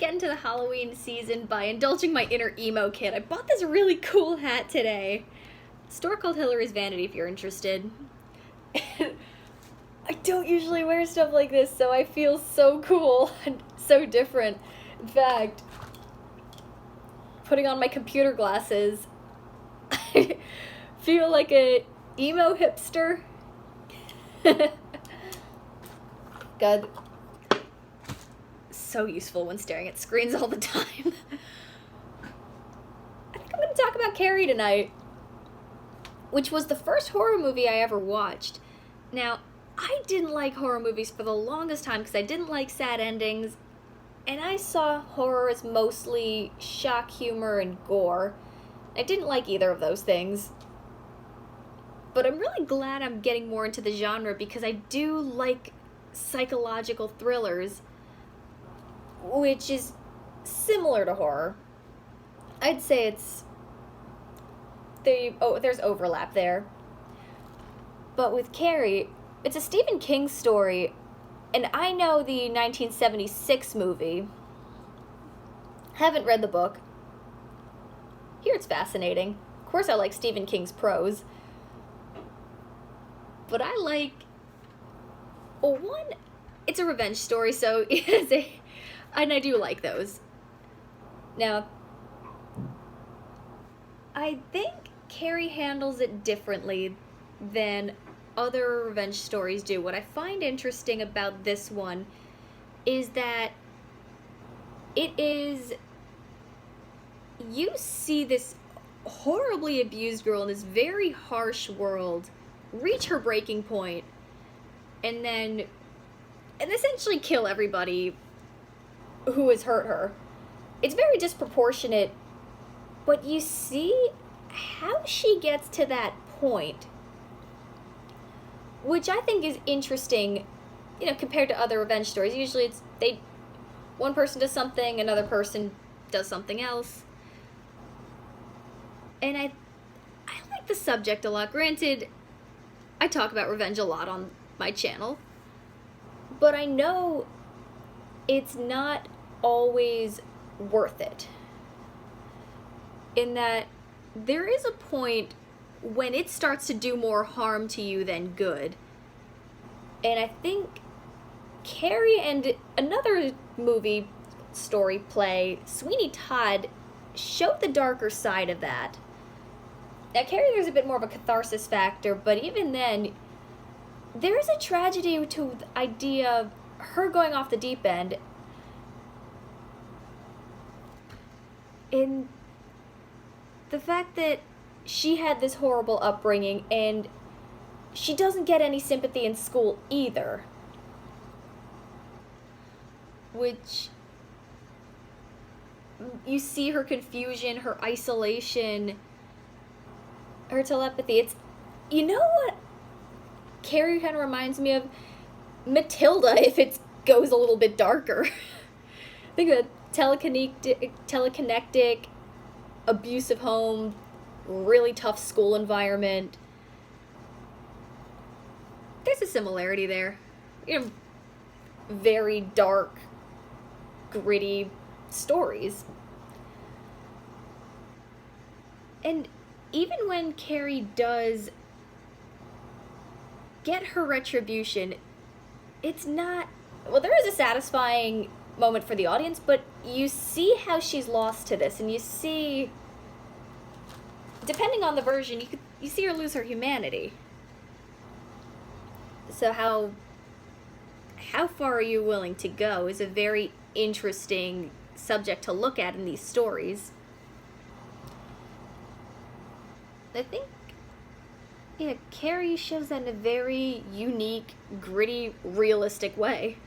get into the Halloween season by indulging my inner emo kid. I bought this really cool hat today. Store called Hillary's Vanity if you're interested. I don't usually wear stuff like this, so I feel so cool and so different. In fact, putting on my computer glasses, I feel like a emo hipster. God. So useful when staring at screens all the time. I think I'm going to talk about Carrie tonight, which was the first horror movie I ever watched. Now, I didn't like horror movies for the longest time because I didn't like sad endings, and I saw horror as mostly shock humor and gore. I didn't like either of those things. But I'm really glad I'm getting more into the genre because I do like psychological thrillers, which is similar to horror. I'd say there's overlap there. But with Carrie, it's a Stephen King story, and I know the 1976 movie. Haven't read the book. Here it's fascinating. Of course I like Stephen King's prose. But I like... Well, one, it's a revenge story, so it is a... And I do like those. Now, I think Carrie handles it differently than other revenge stories do. What I find interesting about this one is that it is... You see this horribly abused girl in this very harsh world reach her breaking point and essentially kill everybody who has hurt her. It's very disproportionate, but you see how she gets to that point, which I think is interesting, compared to other revenge stories. Usually one person does something, another person does something else. And I like the subject a lot. Granted, I talk about revenge a lot on my channel, but I know it's not always worth it. In that there is a point when it starts to do more harm to you than good. And I think Carrie and another movie story play, Sweeney Todd, showed the darker side of that. Now, Carrie, there's a bit more of a catharsis factor, but even then, there is a tragedy to the idea of her going off the deep end. In the fact that she had this horrible upbringing, and she doesn't get any sympathy in school either. Which, you see her confusion, her isolation, her telepathy. It's, what Carrie kind of reminds me of? Matilda, if it goes a little bit darker. Think of a telekinetic, abusive home, really tough school environment. There's a similarity there. Very dark, gritty stories. And even when Carrie does get her retribution, it's not... Well, there is a satisfying moment for the audience, but you see how she's lost to this, and you see... Depending on the version, you see her lose her humanity. So how far are you willing to go is a very interesting subject to look at in these stories. I think, Carrie shows that in a very unique, gritty, realistic way.